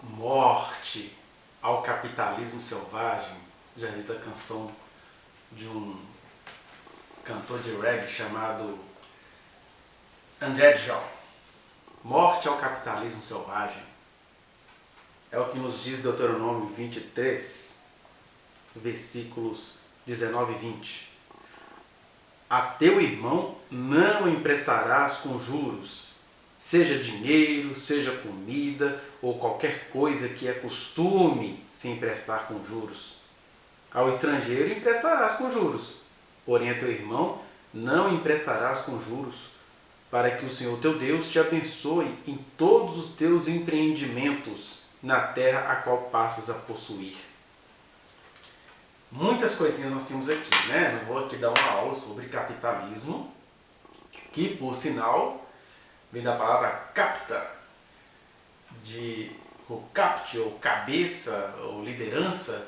Morte ao capitalismo selvagem, já diz a canção de um cantor de reggae chamado André John. Morte ao capitalismo selvagem. É o que nos diz Deuteronômio 23, versículos 19 e 20. A teu irmão não emprestarás com juros, seja dinheiro, seja comida ou qualquer coisa que é costume se emprestar com juros. Ao estrangeiro emprestarás com juros, porém a teu irmão não emprestarás com juros, para que o Senhor teu Deus te abençoe em todos os teus empreendimentos na terra a qual passas a possuir. Muitas coisinhas nós temos aqui, né? Eu vou aqui dar uma aula sobre capitalismo, que por sinal vem da palavra capta, de capt, ou cabeça, ou liderança,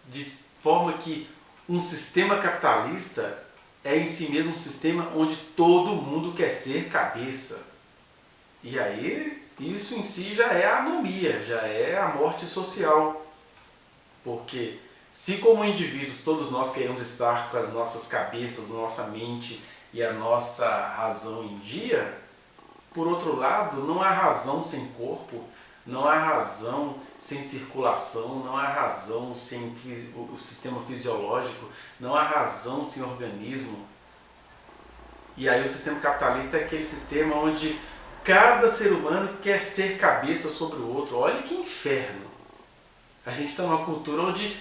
de forma que um sistema capitalista é em si mesmo um sistema onde todo mundo quer ser cabeça. E aí, isso em si já é a anomia, já é a morte social. Porque se como indivíduos todos nós queremos estar com as nossas cabeças, nossa mente e a nossa razão em dia, por outro lado, não há razão sem corpo, não há razão sem circulação, não há razão sem o sistema fisiológico, não há razão sem organismo. E aí o sistema capitalista é aquele sistema onde cada ser humano quer ser cabeça sobre o outro. Olha que inferno! A gente está numa cultura onde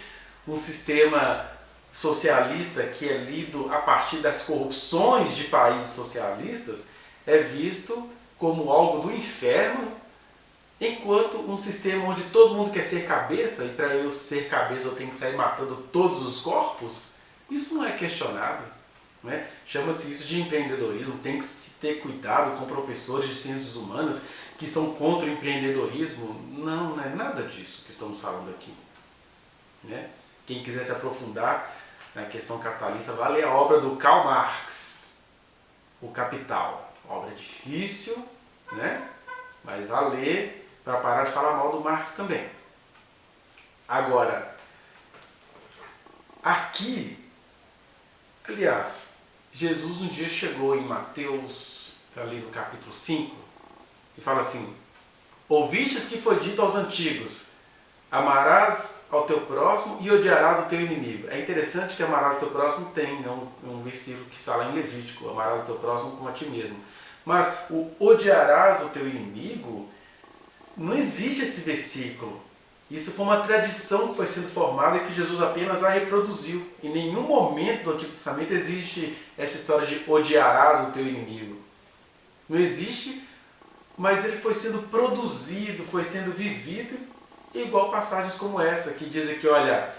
um sistema socialista que é lido a partir das corrupções de países socialistas é visto como algo do inferno, enquanto um sistema onde todo mundo quer ser cabeça, e para eu ser cabeça eu tenho que sair matando todos os corpos, isso não é questionado, né? Chama-se isso de empreendedorismo. Tem que se ter cuidado com professores de ciências humanas que são contra o empreendedorismo. Não é nada disso que estamos falando aqui, né? Quem quiser se aprofundar na questão capitalista, vai ler a obra do Karl Marx, O Capital. Obra difícil, né? Mas vai ler para parar de falar mal do Marx também. Agora, aqui, aliás, Jesus um dia chegou em Mateus, ali no capítulo 5, e fala assim: ouvistes que foi dito aos antigos, amarás ao teu próximo e odiarás o teu inimigo. É interessante que amarás o teu próximo tem um versículo que está lá em Levítico, amarás o teu próximo como a ti mesmo. Mas o odiarás o teu inimigo, não existe esse versículo. Isso foi uma tradição que foi sendo formada e que Jesus apenas a reproduziu. Em nenhum momento do Antigo Testamento existe essa história de odiarás o teu inimigo. Não existe, mas ele foi sendo produzido, foi sendo vivido, igual passagens como essa, que dizem que, olha,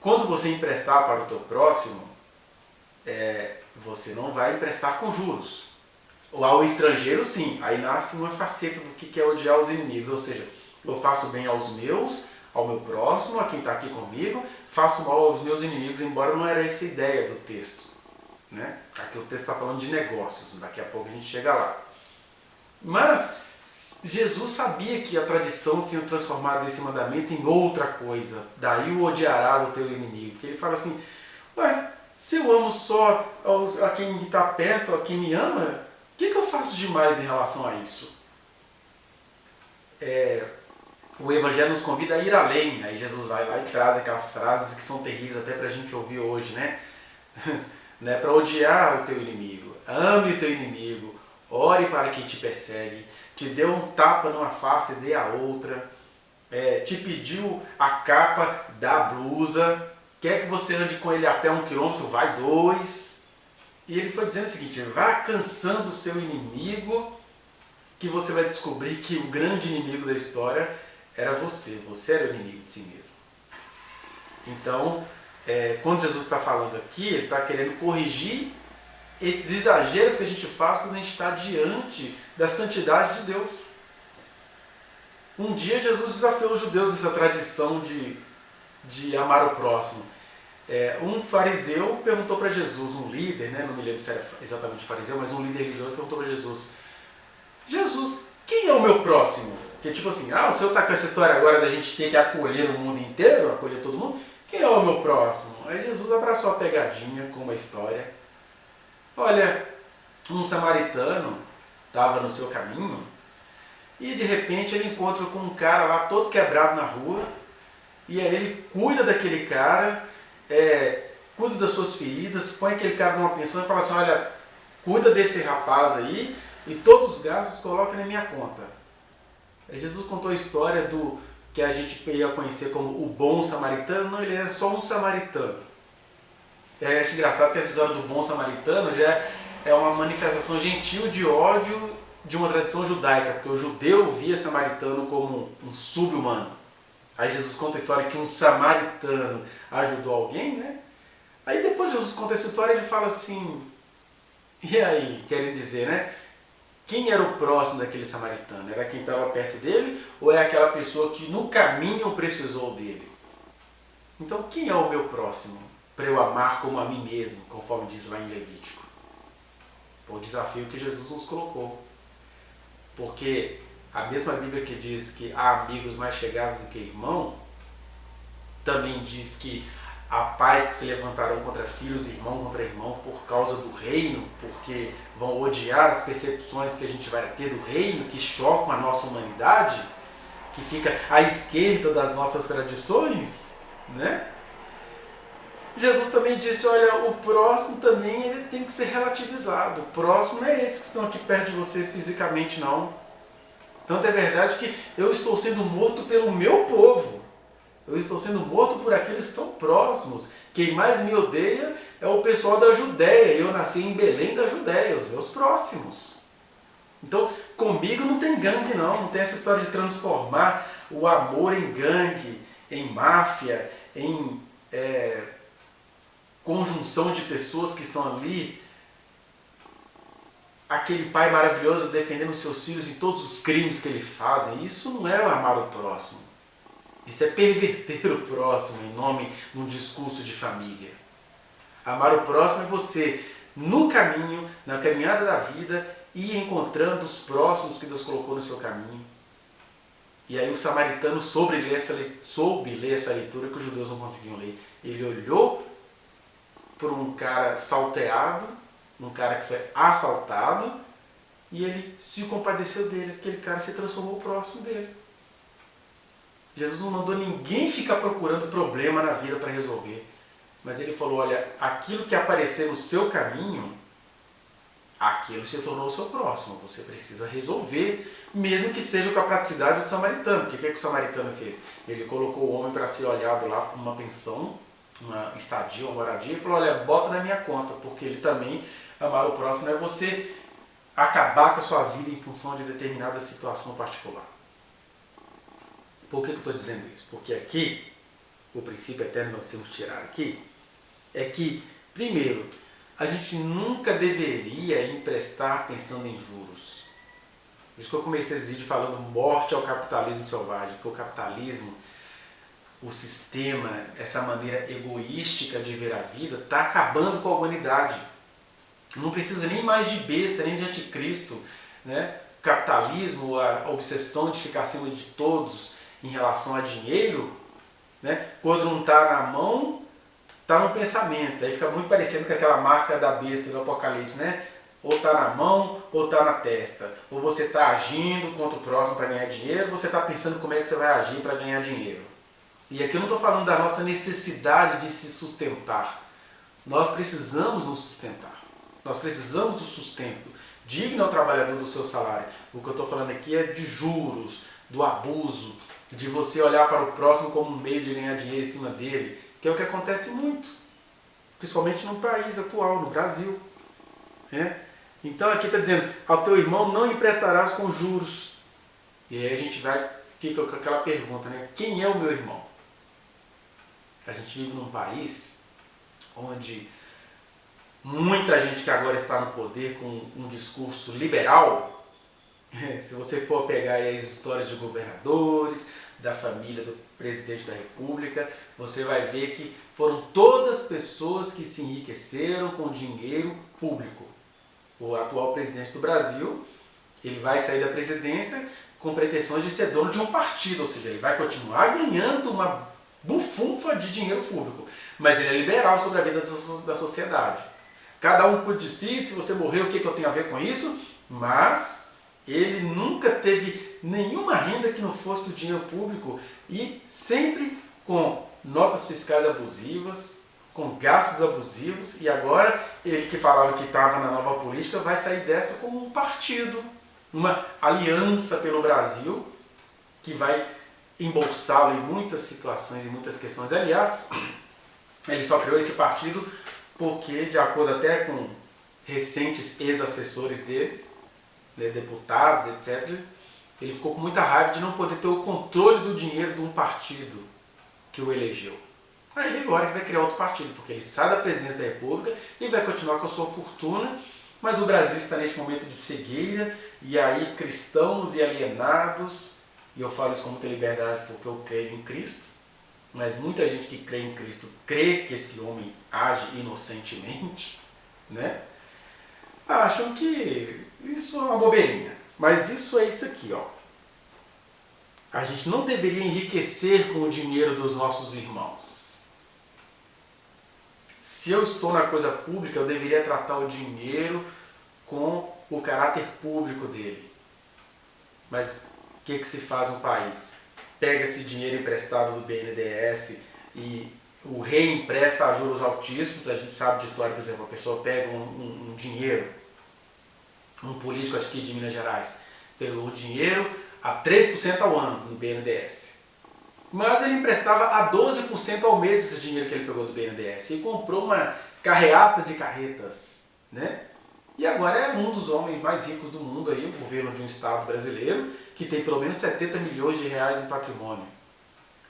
quando você emprestar para o teu próximo, você não vai emprestar com juros. Ou ao estrangeiro, sim. Aí nasce uma faceta do que é odiar os inimigos. Ou seja, eu faço bem aos meus, ao meu próximo, a quem está aqui comigo, faço mal aos meus inimigos, embora não era essa a ideia do texto, né? Aqui o texto está falando de negócios, daqui a pouco a gente chega lá. Mas Jesus sabia que a tradição tinha transformado esse mandamento em outra coisa. Daí o odiarás o teu inimigo. Porque ele fala assim, se eu amo só a quem está perto, a quem me ama, o que eu faço demais em relação a isso? O Evangelho nos convida a ir além. Aí Jesus vai lá e traz aquelas frases que são terríveis até para a gente ouvir hoje, né? Para odiar o teu inimigo. Ame o teu inimigo. Ore para quem te persegue. Te deu um tapa numa face, dê a outra. Te pediu a capa, dá a blusa. Quer que você ande com ele a pé 1 quilômetro, vai 2. E ele foi dizendo o seguinte: vá cansando o seu inimigo, que você vai descobrir que o grande inimigo da história era você. Você era o inimigo de si mesmo. Então, quando Jesus está falando aqui, ele está querendo corrigir esses exageros que a gente faz quando a gente está diante da santidade de Deus. Um dia Jesus desafiou os judeus nessa tradição de amar o próximo. Um fariseu perguntou para Jesus, um líder, não me lembro se era exatamente fariseu, mas um líder religioso perguntou para Jesus: Jesus, quem é o meu próximo? Porque tipo assim, o senhor está com essa história agora da gente ter que acolher o mundo inteiro, acolher todo mundo, quem é o meu próximo? Aí Jesus abraçou a pegadinha com uma história. Olha, um samaritano estava no seu caminho e de repente ele encontra com um cara lá todo quebrado na rua e aí ele cuida daquele cara, cuida das suas feridas, põe aquele cara numa pensão e fala assim, olha, cuida desse rapaz aí e todos os gastos coloca na minha conta. Aí Jesus contou a história do que a gente ia conhecer como o bom samaritano. Não, ele era só um samaritano. Acho engraçado que essa história do bom samaritano já é uma manifestação gentil de ódio de uma tradição judaica, porque o judeu via samaritano como um sub-humano. Aí Jesus conta a história que um samaritano ajudou alguém, né? Aí depois Jesus conta essa história e ele fala assim, e aí, querendo dizer, né? Quem era o próximo daquele samaritano? Era quem estava perto dele ou é aquela pessoa que no caminho precisou dele? Então quem é o meu próximo? Para eu amar como a mim mesmo, conforme diz lá em Levítico. Foi o desafio que Jesus nos colocou. Porque a mesma Bíblia que diz que há amigos mais chegados do que irmão, também diz que há pais que se levantarão contra filhos, irmão contra irmão, por causa do reino, porque vão odiar as percepções que a gente vai ter do reino, que chocam a nossa humanidade, que fica à esquerda das nossas tradições, né? Jesus também disse, olha, o próximo também ele tem que ser relativizado. O próximo não é esses que estão aqui perto de você fisicamente, não. Tanto é verdade que eu estou sendo morto pelo meu povo. Eu estou sendo morto por aqueles que são próximos. Quem mais me odeia é o pessoal da Judéia. Eu nasci em Belém da Judéia, os meus próximos. Então, comigo não tem gangue não. Não tem essa história de transformar o amor em gangue, em máfia, em conjunção de pessoas que estão ali. Aquele pai maravilhoso defendendo seus filhos em todos os crimes que eles fazem. Isso não é amar o próximo. Isso é perverter o próximo em nome de um discurso de família. Amar o próximo é você, no caminho, na caminhada da vida, ir encontrando os próximos que Deus colocou no seu caminho. E aí o samaritano soube ler essa leitura que os judeus não conseguiam ler. Ele olhou por um cara salteado, um cara que foi assaltado, e ele se compadeceu dele. Aquele cara se transformou próximo dele. Jesus não mandou ninguém ficar procurando problema na vida para resolver. Mas ele falou, olha, aquilo que aparecer no seu caminho, aquilo se tornou o seu próximo. Você precisa resolver, mesmo que seja com a praticidade do samaritano. O que o samaritano fez? Ele colocou o homem para ser olhado lá por uma pensão, uma estadia, uma moradia, e falou, olha, bota na minha conta, porque ele também, amar o próximo, não é você acabar com a sua vida em função de determinada situação particular. Por que eu estou dizendo isso? Porque aqui, o princípio eterno que nós temos que tirar aqui, é que, primeiro, a gente nunca deveria emprestar pensando em juros. Por isso que eu comecei esse vídeo falando morte ao capitalismo selvagem, porque o capitalismo, o sistema, essa maneira egoística de ver a vida, está acabando com a humanidade. Não precisa nem mais de besta, nem de anticristo, né? O capitalismo, a obsessão de ficar acima de todos em relação a dinheiro, né? Quando não está na mão, está no pensamento. Aí fica muito parecido com aquela marca da besta do Apocalipse, né? Ou está na mão, ou está na testa. Ou você está agindo contra o próximo para ganhar dinheiro, ou você está pensando como é que você vai agir para ganhar dinheiro. E aqui eu não estou falando da nossa necessidade de se sustentar. Nós precisamos nos sustentar. Nós precisamos do sustento. Digno ao trabalhador do seu salário. O que eu estou falando aqui é de juros, do abuso, de você olhar para o próximo como um meio de ganhar dinheiro em cima dele, que é o que acontece muito, principalmente no país atual, no Brasil. Então aqui está dizendo, ao teu irmão não emprestarás com juros. E aí a gente fica com aquela pergunta, né? Quem é o meu irmão? A gente vive num país onde muita gente que agora está no poder com um discurso liberal, se você for pegar aí as histórias de governadores, da família do presidente da República, você vai ver que foram todas pessoas que se enriqueceram com dinheiro público. O atual presidente do Brasil, ele vai sair da presidência com pretensões de ser dono de um partido, ou seja, ele vai continuar ganhando uma bufunfa de dinheiro público, mas ele é liberal sobre a vida da sociedade. Cada um cuide de si, se você morrer, o que eu tenho a ver com isso? Mas ele nunca teve nenhuma renda que não fosse do dinheiro público e sempre com notas fiscais abusivas, com gastos abusivos, e agora ele que falava que estava na nova política vai sair dessa como um partido, uma aliança pelo Brasil que vai embolsá-lo em muitas situações e muitas questões. Aliás, ele só criou esse partido porque, de acordo até com recentes ex-assessores deles, né, deputados, etc., ele ficou com muita raiva de não poder ter o controle do dinheiro de um partido que o elegeu. Aí ele agora que vai criar outro partido, porque ele sai da presidência da República e vai continuar com a sua fortuna, mas o Brasil está neste momento de cegueira, e aí cristãos e alienados, e eu falo isso com muita liberdade porque eu creio em Cristo, mas muita gente que crê em Cristo crê que esse homem age inocentemente, né? Acham que isso é uma bobeirinha. Mas isso é isso aqui, ó. A gente não deveria enriquecer com o dinheiro dos nossos irmãos. Se eu estou na coisa pública, eu deveria tratar o dinheiro com o caráter público dele. Mas o que se faz no país? Pega esse dinheiro emprestado do BNDES e o reempresta a juros altíssimos. A gente sabe de história, por exemplo, a pessoa pega um dinheiro, um político aqui de Minas Gerais, pegou o dinheiro a 3% ao ano no BNDES. Mas ele emprestava a 12% ao mês esse dinheiro que ele pegou do BNDES e comprou uma carreata de carretas, né? E agora é um dos homens mais ricos do mundo, aí, o governo de um estado brasileiro, que tem pelo menos 70 milhões de reais em patrimônio.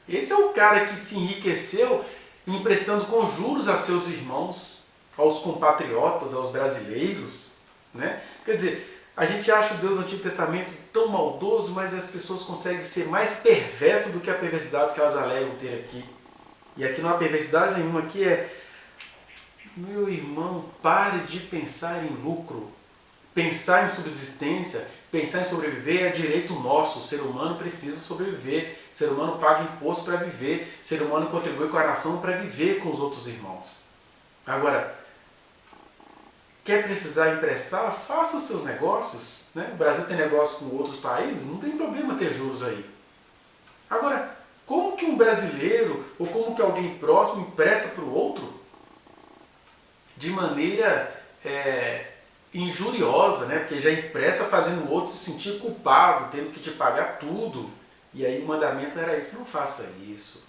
Esse é o cara que se enriqueceu emprestando com juros a seus irmãos, aos compatriotas, aos brasileiros, né? Quer dizer, a gente acha o Deus do Antigo Testamento tão maldoso, mas as pessoas conseguem ser mais perversas do que a perversidade que elas alegam ter aqui. E aqui não há perversidade nenhuma, aqui é: meu irmão, pare de pensar em lucro. Pensar em subsistência, pensar em sobreviver é direito nosso. O ser humano precisa sobreviver. O ser humano paga imposto para viver. O ser humano contribui com a nação para viver com os outros irmãos. Agora, quer precisar emprestar? Faça os seus negócios, né? O Brasil tem negócios com outros países, não tem problema ter juros aí. Agora, como que um brasileiro ou como que alguém próximo empresta para o outro de maneira injuriosa, né? Porque já empresta fazendo o outro se sentir culpado, tendo que te pagar tudo. E aí o mandamento era isso: não faça isso.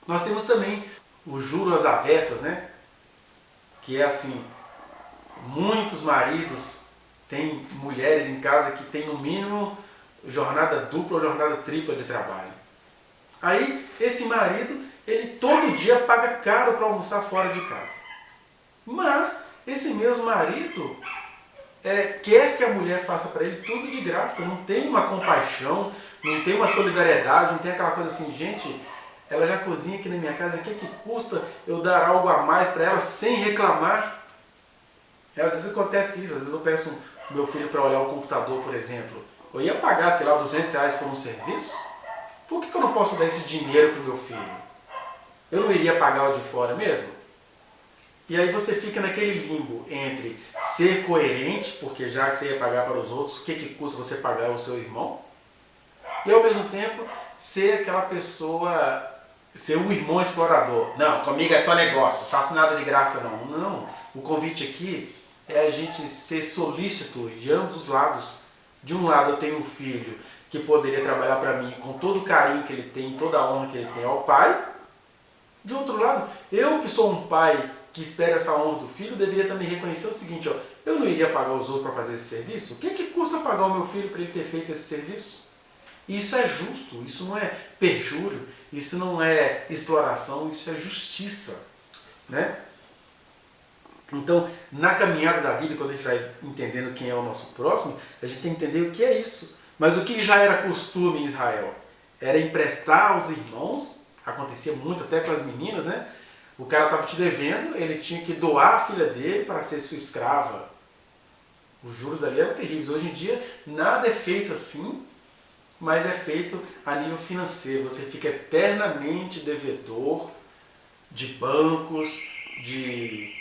Nós temos também o juro às avessas, né? Que é assim: muitos maridos têm mulheres em casa que têm no mínimo jornada dupla ou jornada tripla de trabalho. Aí esse marido, ele todo dia paga caro para almoçar fora de casa. Mas esse mesmo marido quer que a mulher faça para ele tudo de graça. Não tem uma compaixão, não tem uma solidariedade, não tem aquela coisa assim: gente, ela já cozinha aqui na minha casa, o que custa eu dar algo a mais para ela sem reclamar? Às vezes acontece isso, às vezes eu peço meu filho para olhar o computador, por exemplo. Eu ia pagar, sei lá, R$200 por um serviço? Por que eu não posso dar esse dinheiro para o meu filho? Eu não iria pagar o de fora mesmo? E aí você fica naquele limbo entre ser coerente, porque já que você ia pagar para os outros, o que custa você pagar ao seu irmão? E ao mesmo tempo ser aquela pessoa, ser um irmão explorador. Não, comigo é só negócios, faço nada de graça não. Não, o convite aqui é a gente ser solícito de ambos os lados. De um lado eu tenho um filho que poderia trabalhar para mim com todo o carinho que ele tem, toda a honra que ele tem ao pai. De outro lado, eu que sou um pai que espera essa honra do filho, deveria também reconhecer o seguinte: ó, eu não iria pagar os outros para fazer esse serviço? O que custa pagar o meu filho para ele ter feito esse serviço? Isso é justo, isso não é perjúrio, isso não é exploração, isso é justiça, né? Então, na caminhada da vida, quando a gente vai entendendo quem é o nosso próximo, a gente tem que entender o que é isso. Mas o que já era costume em Israel? Era emprestar aos irmãos, acontecia muito até com as meninas, né? O cara estava te devendo, ele tinha que doar a filha dele para ser sua escrava. Os juros ali eram terríveis. Hoje em dia, nada é feito assim. mas é feito a nível financeiro. Você fica eternamente devedor de bancos,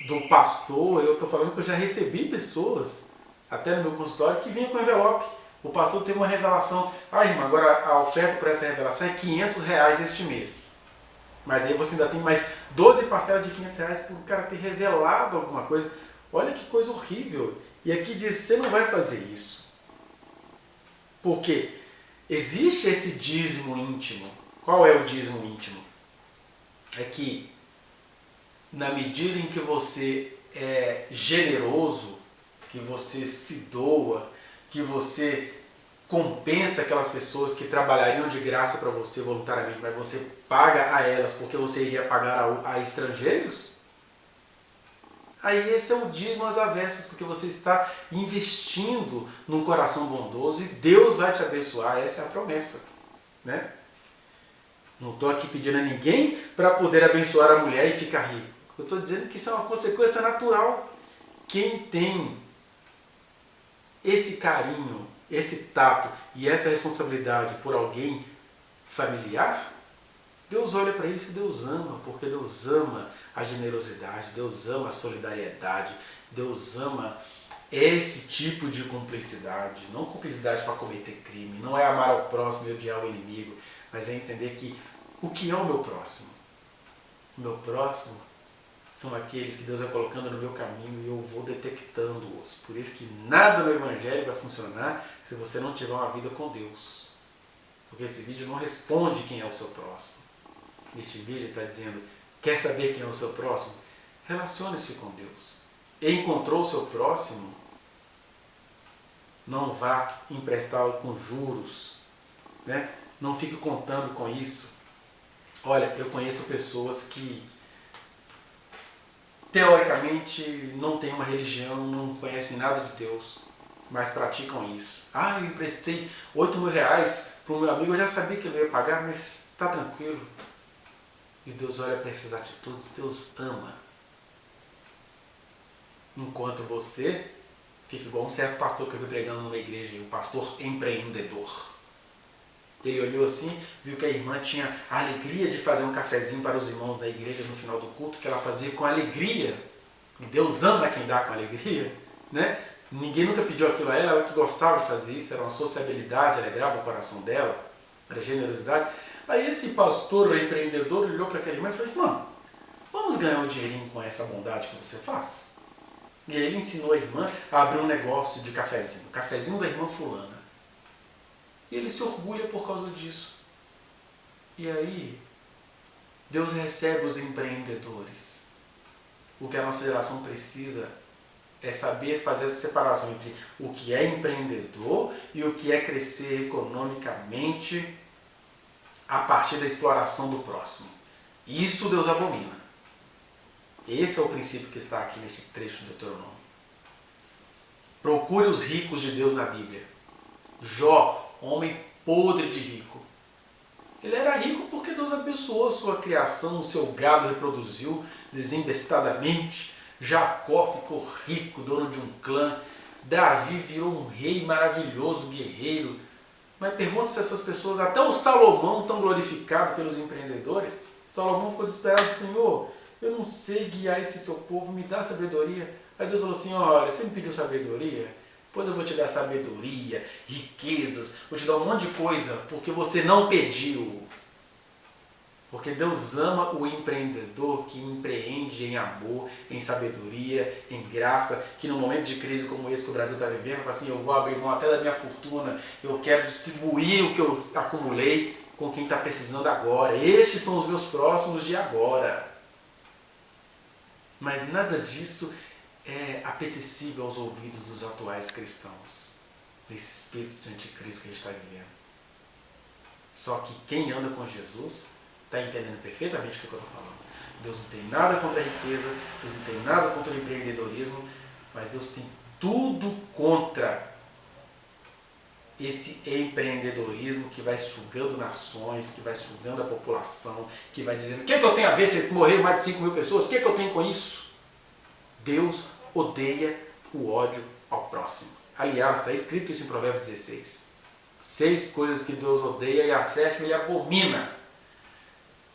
do pastor. Eu estou falando que eu já recebi pessoas, até no meu consultório, que vinham com envelope. O pastor teve uma revelação. Ah, irmã, agora a oferta por essa revelação é R$500 este mês. Mas aí você ainda tem mais 12 parcelas de R$500 por o cara ter revelado alguma coisa. Olha que coisa horrível. E aqui diz, você não vai fazer isso. Porque existe esse dízimo íntimo. Qual é o dízimo íntimo? É que na medida em que você é generoso, que você se doa, que você compensa aquelas pessoas que trabalhariam de graça para você voluntariamente, mas você paga a elas porque você iria pagar a estrangeiros, aí esse é o dízimo às avessas, porque você está investindo num coração bondoso e Deus vai te abençoar, essa é a promessa, né? Não estou aqui pedindo a ninguém para poder abençoar a mulher e ficar rico. Eu estou dizendo que isso é uma consequência natural. Quem tem esse carinho, esse tato e essa responsabilidade por alguém familiar, Deus olha para isso e Deus ama, porque Deus ama a generosidade, Deus ama a solidariedade, Deus ama esse tipo de cumplicidade. Não cumplicidade para cometer crime, não é amar ao próximo e odiar o inimigo, mas é entender que o que é o meu próximo? O meu próximo são aqueles que Deus vai colocando no meu caminho e eu vou detectando-os. Por isso que nada no Evangelho vai funcionar se você não tiver uma vida com Deus. Porque esse vídeo não responde quem é o seu próximo. Neste vídeo está dizendo, quer saber quem é o seu próximo? Relacione-se com Deus. Encontrou o seu próximo? Não vá emprestá-lo com juros, né? Não fique contando com isso. Olha, eu conheço pessoas que teoricamente não têm uma religião, não conhecem nada de Deus, mas praticam isso. Ah, eu emprestei R$8.000 para o meu amigo, eu já sabia que ele ia pagar, mas está tranquilo. E Deus olha para essas atitudes, Deus ama. Enquanto você fica igual um certo pastor que eu vi pregando numa igreja, um pastor empreendedor. Ele olhou assim, viu que a irmã tinha a alegria de fazer um cafezinho para os irmãos da igreja no final do culto, que ela fazia com alegria. E Deus ama quem dá com alegria, né? Ninguém nunca pediu aquilo a ela, ela que gostava de fazer isso, era uma sociabilidade, alegrava o coração dela, era generosidade. Aí esse pastor, o empreendedor, olhou para aquela irmã e falou, irmã, vamos ganhar um dinheirinho com essa bondade que você faz? E aí ele ensinou a irmã a abrir um negócio de cafezinho, o cafezinho da irmã fulana. E ele se orgulha por causa disso. E aí, Deus recebe os empreendedores. O que a nossa geração precisa é saber fazer essa separação entre o que é empreendedor e o que é crescer economicamente a partir da exploração do próximo. Isso Deus abomina. Esse é o princípio que está aqui neste trecho do Deuteronômio. Procure os ricos de Deus na Bíblia. Jó, homem podre de rico. Ele era rico porque Deus abençoou a sua criação, o seu gado reproduziu desembestadamente. Jacó ficou rico, dono de um clã. Davi virou um rei maravilhoso, guerreiro. Mas pergunta se essas pessoas, até o Salomão, tão glorificado pelos empreendedores, Salomão ficou desesperado, Senhor, eu não sei guiar esse seu povo, me dá sabedoria. Aí Deus falou assim, olha, você me pediu sabedoria? Pois eu vou te dar sabedoria, riquezas, vou te dar um monte de coisa, porque você não pediu. Porque Deus ama o empreendedor que empreende em amor, em sabedoria, em graça, que no momento de crise como esse que o Brasil está vivendo, fala assim, eu vou abrir mão até da minha fortuna, eu quero distribuir o que eu acumulei com quem está precisando agora. Estes são os meus próximos de agora. Mas nada disso é apetecível aos ouvidos dos atuais cristãos, desse espírito de anticristo que a gente está vivendo. Só que quem anda com Jesus está entendendo perfeitamente o que eu estou falando. Deus não tem nada contra a riqueza, Deus não tem nada contra o empreendedorismo, mas Deus tem tudo contra esse empreendedorismo que vai sugando nações, que vai sugando a população, que vai dizendo, o que é que eu tenho a ver se morrer mais de 5.000 pessoas? O que é que eu tenho com isso? Deus odeia o ódio ao próximo. Aliás, está escrito isso em Provérbios 16. 6 coisas que Deus odeia e a 7ª ele abomina.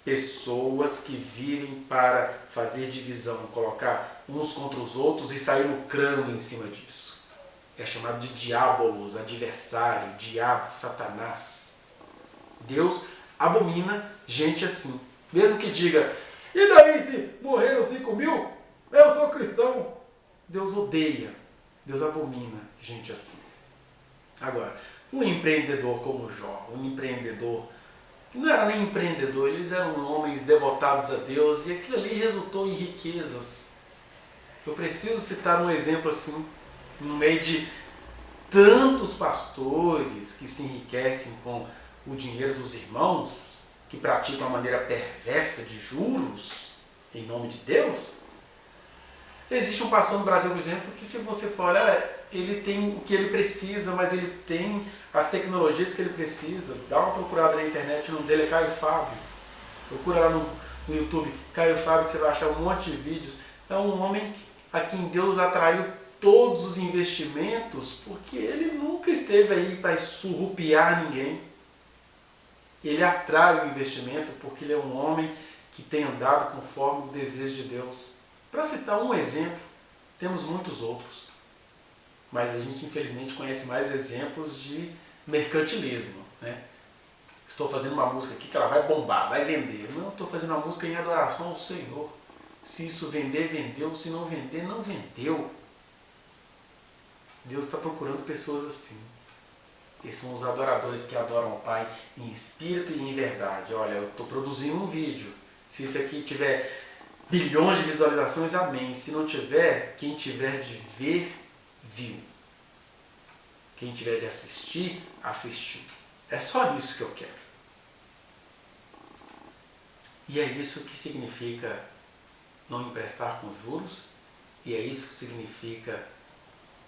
Pessoas que vivem para fazer divisão, colocar uns contra os outros e sair lucrando em cima disso. É chamado de diabolos, adversário, diabo, Satanás. Deus abomina gente assim. Mesmo que diga, e daí se morreram 5.000? Eu sou cristão. Deus odeia, Deus abomina gente assim. Agora, um empreendedor como Jó, um empreendedor que não era nem empreendedor, eles eram homens devotados a Deus e aquilo ali resultou em riquezas. Eu preciso citar um exemplo assim, no meio de tantos pastores que se enriquecem com o dinheiro dos irmãos, que praticam a maneira perversa de juros em nome de Deus. Existe um pastor no Brasil, por exemplo, que se você for olhar, ele tem o que ele precisa, mas ele tem as tecnologias que ele precisa. Dá uma procurada na internet, o nome dele é Caio Fábio. Procura lá no YouTube, Caio Fábio, que você vai achar um monte de vídeos. É um homem a quem Deus atraiu todos os investimentos, porque ele nunca esteve aí para surrupiar ninguém. Ele atrai o investimento porque ele é um homem que tem andado conforme o desejo de Deus. Para citar um exemplo, temos muitos outros, mas a gente infelizmente conhece mais exemplos de mercantilismo, né? Estou fazendo uma música aqui que ela vai bombar, vai vender. Não, estou fazendo uma música em adoração ao Senhor. Se isso vender, vendeu. Se não vender, não vendeu. Deus está procurando pessoas assim. Esses são os adoradores que adoram ao Pai em espírito e em verdade. Olha, eu estou produzindo um vídeo. Se isso aqui tiver bilhões de visualizações, amém. Se não tiver, quem tiver de ver, viu. Quem tiver de assistir, assistiu. É só isso que eu quero. E é isso que significa não emprestar com juros, e é isso que significa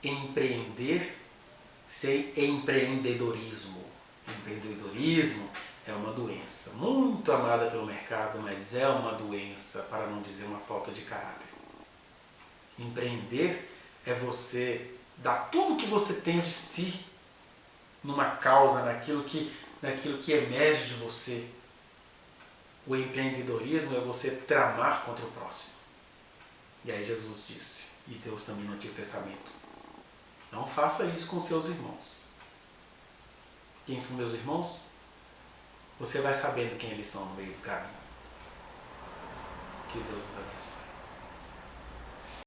empreender sem empreendedorismo. Empreendedorismo é uma doença muito amada pelo mercado, mas é uma doença, para não dizer uma falta de caráter. Empreender é você dar tudo o que você tem de si numa causa, naquilo que emerge de você. O empreendedorismo é você tramar contra o próximo. E aí Jesus disse, e Deus também no Antigo Testamento, não faça isso com seus irmãos. Quem são meus irmãos? Você vai sabendo quem eles são no meio do caminho. Que Deus nos abençoe.